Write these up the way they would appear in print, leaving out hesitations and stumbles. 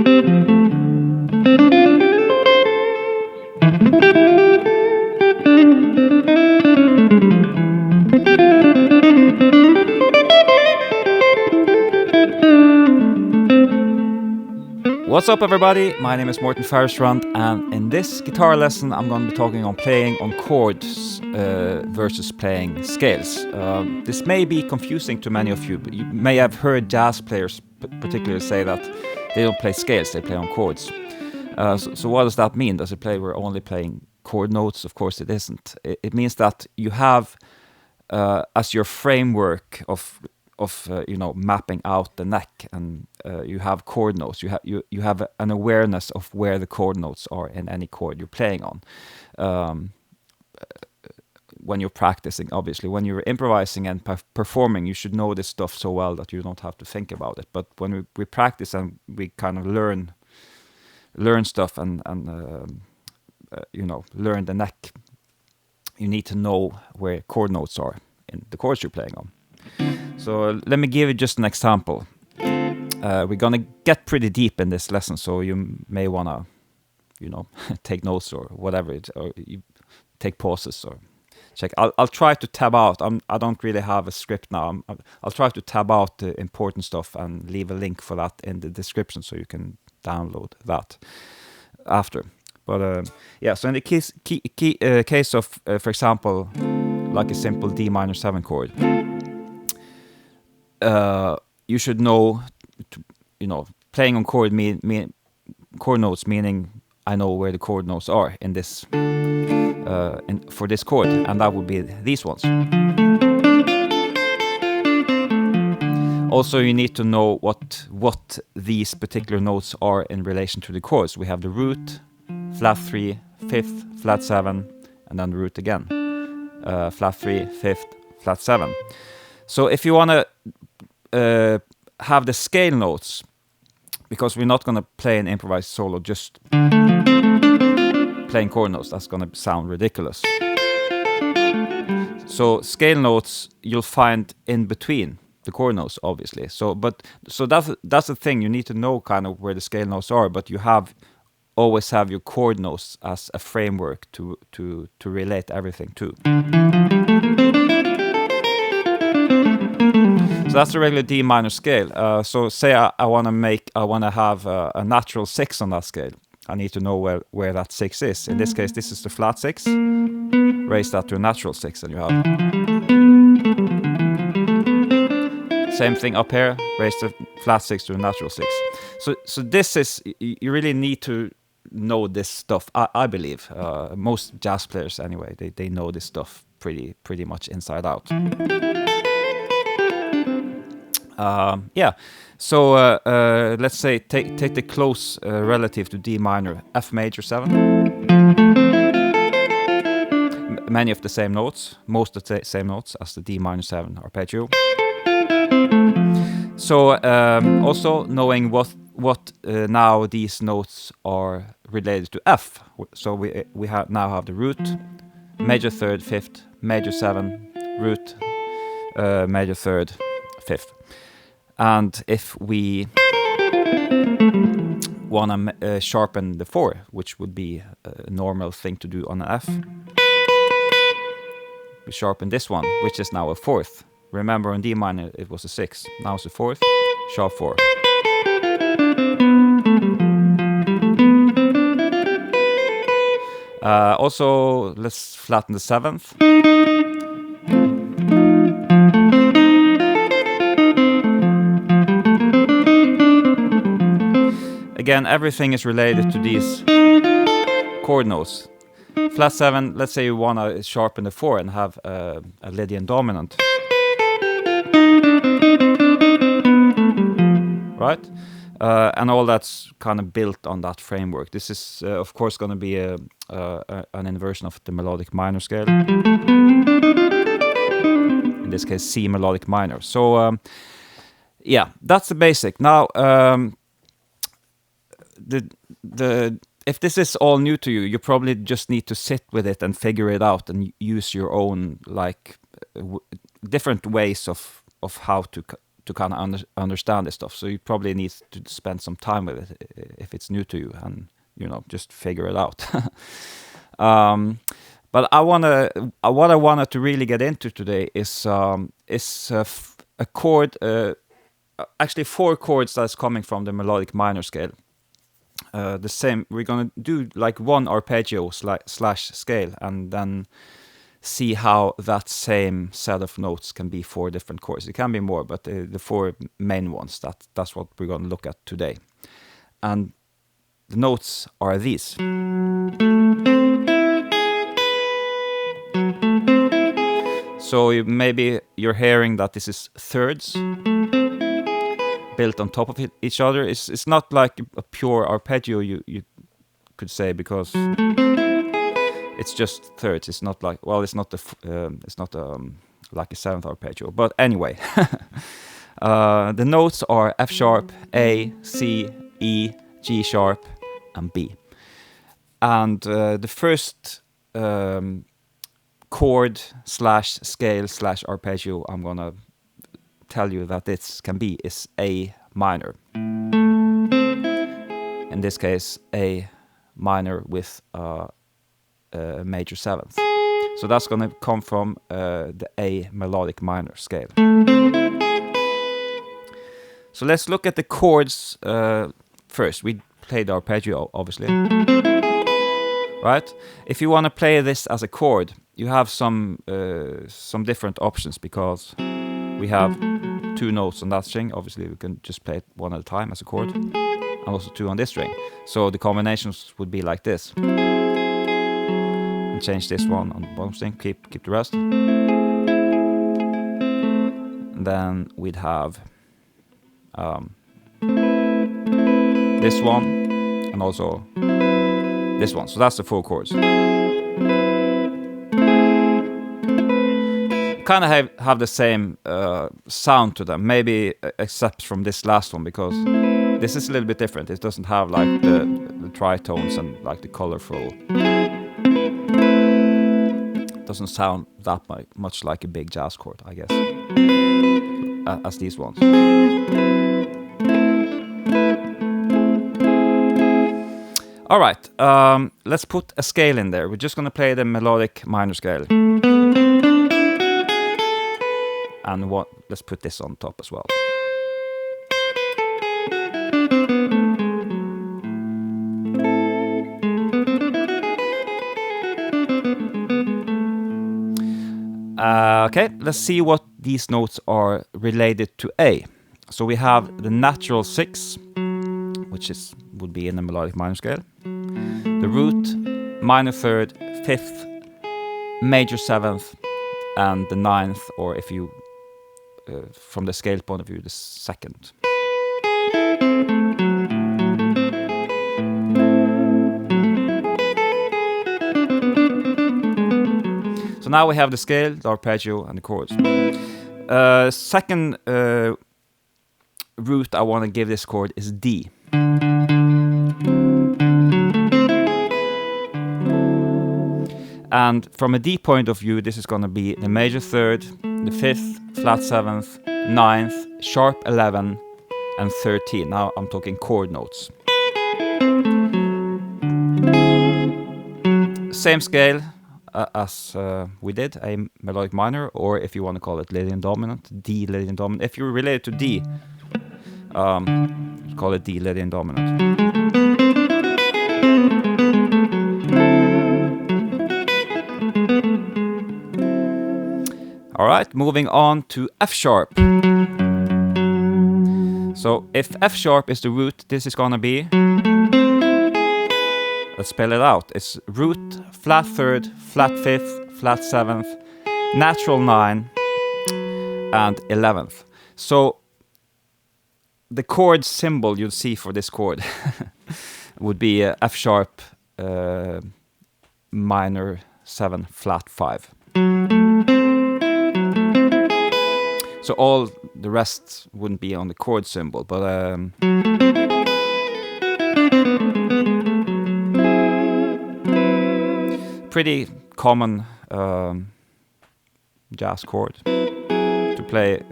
What's up, everybody? My name is Morten Färstrand, and in this guitar lesson I'm going to be talking on playing on chords versus playing scales. This may be confusing to many of you, but you may have heard jazz players particularly say that they don't play scales, they play on chords. So what does that mean? Does it play we're only playing chord notes? Of course it isn't. It means that you have as your framework of mapping out the neck, and you have chord notes. You have an awareness of where the chord notes are in any chord you're playing on. When you're practicing, obviously, when you're improvising and performing, you should know this stuff so well that you don't have to think about it. But when we practice and we kind of learn stuff and learn the neck, you need to know where chord notes are in the chords you're playing on. So let me give you just an example. We're gonna get pretty deep in this lesson, so you may wanna, take notes or whatever, or you take pauses or check. I'll try to tab out. I don't really have a script now. I'll try to tab out the important stuff and leave a link for that in the description, so you can download that after. But so in the case of, for example, like a simple D minor 7 chord. You should know, playing on chord notes, meaning I know where the chord notes are in this, for this chord, and that would be these ones. Also, you need to know what these particular notes are in relation to the chords. We have the root, flat 3, 5th, flat 7, and then the root again. Flat 3, 5th, flat 7. So if you want to have the scale notes, because we're not going to play an improvised solo just playing chord notes, that's going to sound ridiculous. So scale notes you'll find in between the chord notes, obviously. So that's the thing, you need to know kind of where the scale notes are, but you always have your chord notes as a framework to relate everything to. So that's the regular D minor scale. So say I want to have a natural 6 on that scale. I need to know where that 6 is. In this case, this is the flat 6. Raise that to a natural 6, and you have. Same thing up here. Raise the flat 6 to a natural 6. So this is, you really need to know this stuff. I believe most jazz players anyway, they know this stuff pretty much inside out. So let's say take the close relative to D minor, F major 7. Many of the same notes, most of the same notes as the D minor 7 arpeggio. So also knowing what now these notes are related to F. So we now have the root, major 3rd, 5th, major 7, root, major 3rd, 5th. And if we want to sharpen the 4, which would be a normal thing to do on an F, we sharpen this one, which is now a 4th. Remember on D minor it was a 6, now it's a 4th, sharp 4. Also, let's flatten the 7th. Again, everything is related to these chord notes. Flat 7, let's say you want to sharpen the 4 and have a Lydian dominant. Right? And all that's kind of built on that framework. This is, of course, going to be an inversion of the melodic minor scale. In this case, C melodic minor. So, that's the basic. Now, if this is all new to you, you probably just need to sit with it and figure it out and use your own different ways of how to to kind of understand this stuff. So you probably need to spend some time with it if it's new to you, and just figure it out. But what I wanted to really get into today is a chord, actually 4 chords that's coming from the melodic minor scale. The same, we're gonna do like one arpeggio slash scale, and then see how that same set of notes can be 4 different chords. It can be more, but the 4 main ones, that's what we're gonna look at today. And the notes are these. So maybe you're hearing that this is thirds built on top of each other. It's not like a pure arpeggio, you could say, because it's just thirds. It's not like, well, it's not like a 7th arpeggio. But anyway, the notes are F sharp, A, C, E, G sharp, and B. And the first chord slash scale slash arpeggio I'm gonna tell you that this can be is A minor. In this case, A minor with a major 7th. So that's gonna come from the A melodic minor scale. So let's look at the chords first. We played the arpeggio, obviously. Right? If you want to play this as a chord, you have some different options, because we have 2 notes on that string. Obviously, we can just play it one at a time as a chord, and also 2 on this string. So the combinations would be like this. And change this one on the bottom string. Keep the rest. And then we'd have this one, and also this one. So that's the 4 chords. Kind of have the same sound to them, maybe except from this last one, because this is a little bit different. It doesn't have like the tritones and like the colorful. It doesn't sound that much like a big jazz chord, I guess, as these ones. All right, let's put a scale in there. We're just going to play the melodic minor scale. And let's put this on top as well. Okay, let's see what these notes are related to A. So we have the natural 6, which would be in the melodic minor scale. The root, minor 3rd, 5th, major 7th, and the 9th, or if you, from the scale point of view, the 2nd. So now we have the scale, the arpeggio, and the chords. Second root I want to give this chord is D. And from a D point of view, this is going to be the major 3rd, the 5th, flat 7th, 9th, sharp 11, and 13. Now I'm talking chord notes. Same scale as we did, A melodic minor, or if you want to call it Lydian dominant, D Lydian dominant. If you're related to D, call it D Lydian dominant. All right, moving on to F sharp. So if F sharp is the root, this is gonna be, let's spell it out. It's root, flat 3rd, flat 5th, flat 7th, natural 9, and 11th. So the chord symbol you'll see for this chord would be F sharp minor 7 flat 5. So all the rest wouldn't be on the chord symbol, but pretty common jazz chord to play.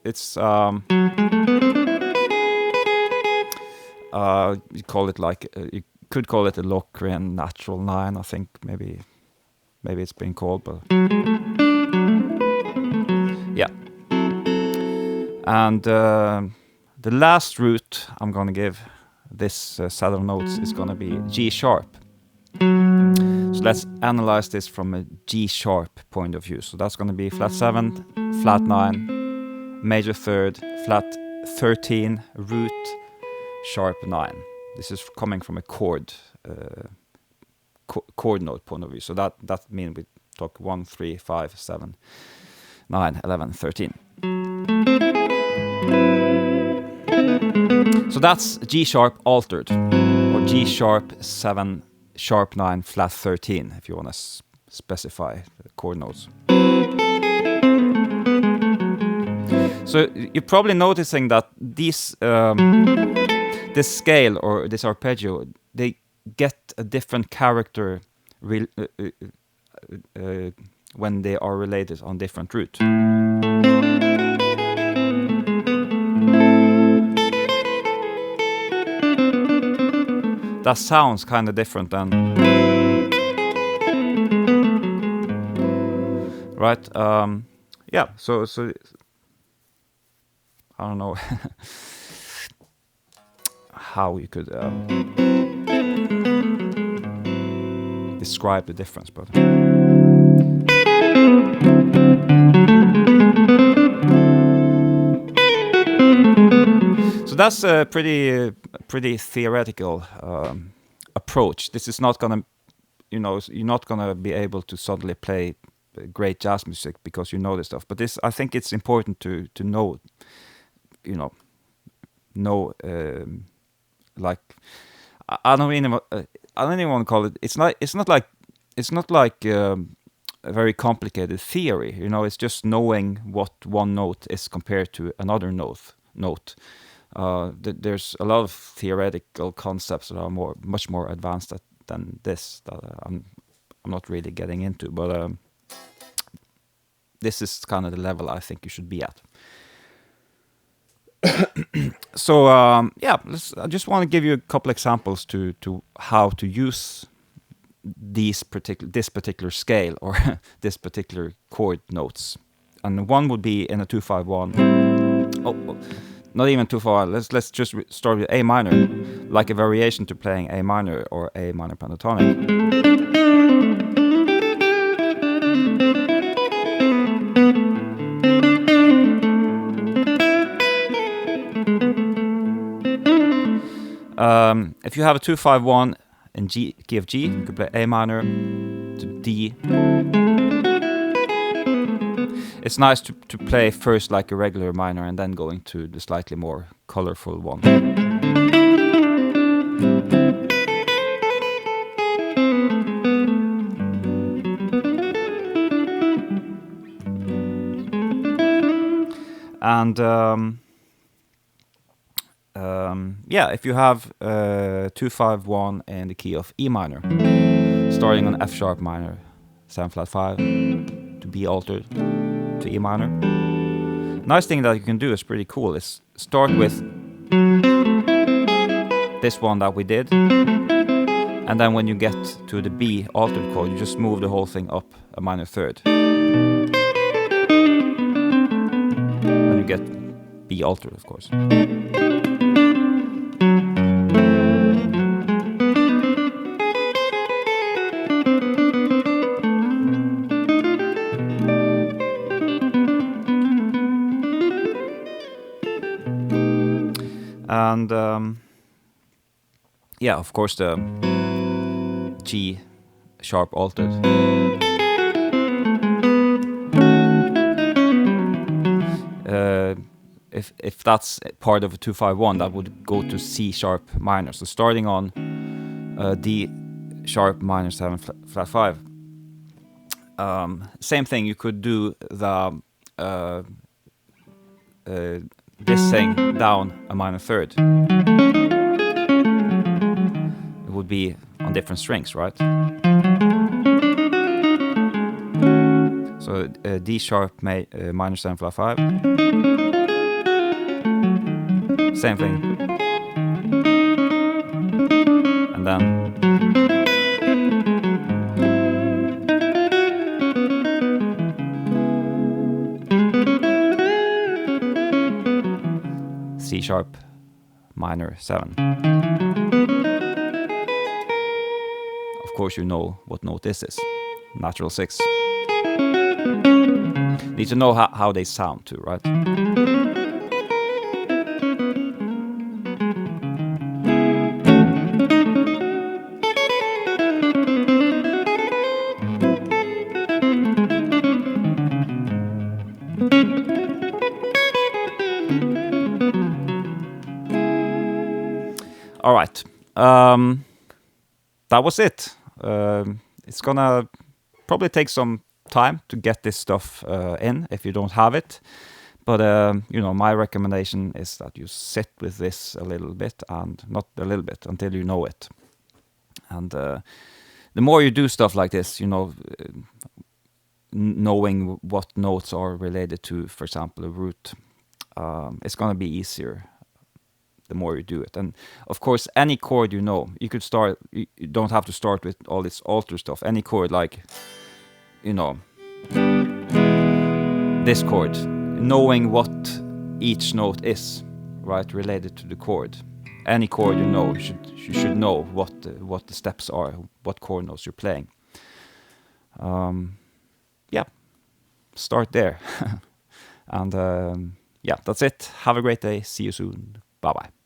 it's you call it like you could call it a Locrian natural 9. I think maybe it's been called, but yeah. And the last root I'm gonna give this set of notes is gonna be G sharp. So let's analyze this from a G sharp point of view. So that's gonna be flat 7, flat 9, major 3rd, flat 13, root, sharp 9. This is coming from a chord note point of view. So that means we talk 1, 3, 5, 7, 9, 11, 13. So that's G sharp altered, or G sharp 7, sharp 9, flat 13, if you want to specify the chord notes. So you're probably noticing that these this scale or this arpeggio, they get a different character when they are related on different root. That sounds kind of different than, right? Yeah. So I don't know how you could describe the difference, but so that's a pretty theoretical approach. This is not gonna, you're not gonna be able to suddenly play great jazz music because you know this stuff. But this, I think, it's important to know, like I don't even want to call it. It's not like a very complicated theory. It's just knowing what one note is compared to another note. There's a lot of theoretical concepts that are much more advanced than this that I'm not really getting into, but this is kind of the level I think you should be at. So yeah, I just want to give you a couple examples to how to use this particular scale or this particular chord notes. And one would be in a 2-5-1. Oh, not even 2-5. Let's just start with A minor, like a variation to playing A minor or A minor pentatonic. If you have a 2-5-1 in key of G, you could play A minor to D. It's nice to play first like a regular minor and then going to the slightly more colorful one. And yeah, if you have 2-5-1 in the key of E minor, starting on F sharp minor, 7 flat 5, to B altered to E minor. Nice thing that you can do is pretty cool is start with this one that we did, and then when you get to the B altered chord, you just move the whole thing up a minor third, and you get B altered, of course. And yeah, of course, the G sharp altered. If that's part of a 2-5-1, that would go to C sharp minor. So starting on D sharp minor 7 flat 5. Same thing. You could do the this thing down a minor third. It would be on different strings, right? So D sharp minor 7 flat 5. Same thing. And then C sharp minor 7. Of course you know what note this is. Natural 6. Need to know how they sound too, right? All right. That was it. It's gonna probably take some time to get this stuff in if you don't have it. But my recommendation is that you sit with this a little bit, and not a little bit, until you know it. And the more you do stuff like this, knowing what notes are related to, for example, a root, it's gonna be easier the more you do it. And of course, any chord you could start. You don't have to start with all this alter stuff. Any chord, like this chord, knowing what each note is, right, related to the chord. Any chord you should know what the steps are, what chord notes you're playing. Yeah, start there. And yeah, that's it. Have a great day. See you soon. Bye bye.